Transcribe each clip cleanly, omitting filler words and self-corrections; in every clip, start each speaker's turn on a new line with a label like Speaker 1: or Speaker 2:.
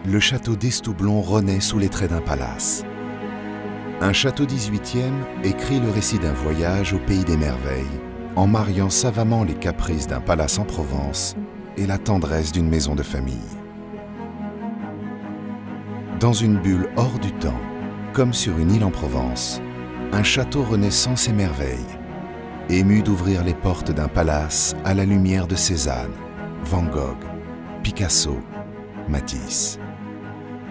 Speaker 1: le château d'Estoublon renaît sous les traits d'un palace. Un château 18e écrit le récit d'un voyage au pays des merveilles, en mariant savamment les caprices d'un palace en Provence et la tendresse d'une maison de famille. Dans une bulle hors du temps, comme sur une île en Provence, un château renaissant s'émerveille, ému d'ouvrir les portes d'un palace à la lumière de Cézanne, Van Gogh, Picasso, Matisse.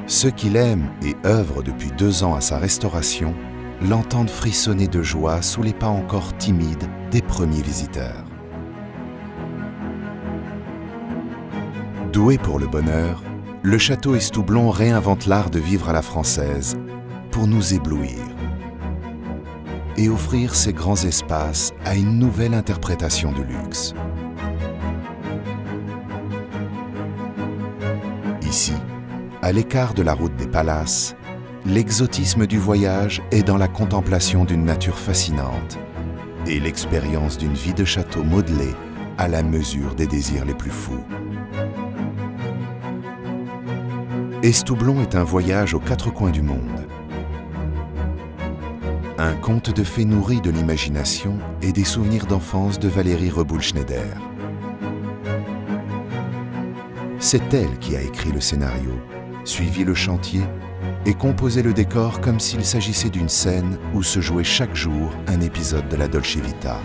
Speaker 1: Ceux qui l'aiment et œuvrent depuis 2 ans à sa restauration l'entendent frissonner de joie sous les pas encore timides des premiers visiteurs. Doué pour le bonheur, le château Estoublon réinvente l'art de vivre à la française pour nous éblouir et offrir ses grands espaces à une nouvelle interprétation du luxe. Ici, à l'écart de la route des palaces, l'exotisme du voyage est dans la contemplation d'une nature fascinante et l'expérience d'une vie de château modelée à la mesure des désirs les plus fous. Estoublon est un voyage aux 4 coins du monde. Un conte de fées nourri de l'imagination et des souvenirs d'enfance de Valérie Reboul-Schneider. C'est elle qui a écrit le scénario, suivi le chantier et composé le décor comme s'il s'agissait d'une scène où se jouait chaque jour un épisode de la Dolce Vita.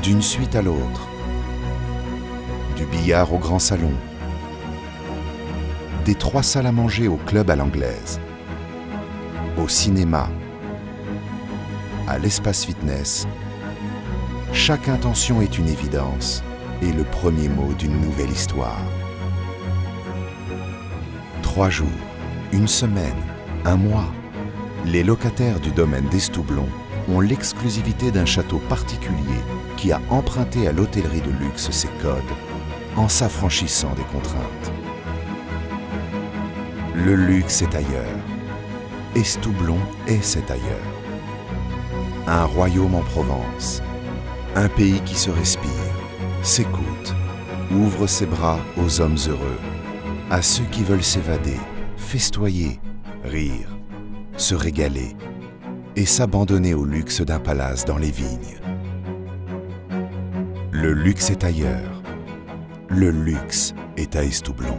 Speaker 1: D'une suite à l'autre, du billard au grand salon, des 3 salles à manger au club à l'anglaise, au cinéma, à l'espace fitness, chaque intention est une évidence et le premier mot d'une nouvelle histoire. 3 jours, 1 semaine, 1 mois, les locataires du domaine d'Estoublon ont l'exclusivité d'un château particulier qui a emprunté à l'hôtellerie de luxe ses codes en s'affranchissant des contraintes. Le luxe est ailleurs. Estoublon est cet ailleurs. Un royaume en Provence, un pays qui se respire, s'écoute, ouvre ses bras aux hommes heureux, à ceux qui veulent s'évader, festoyer, rire, se régaler et s'abandonner au luxe d'un palace dans les vignes. Le luxe est ailleurs. Le luxe est à Estoublon.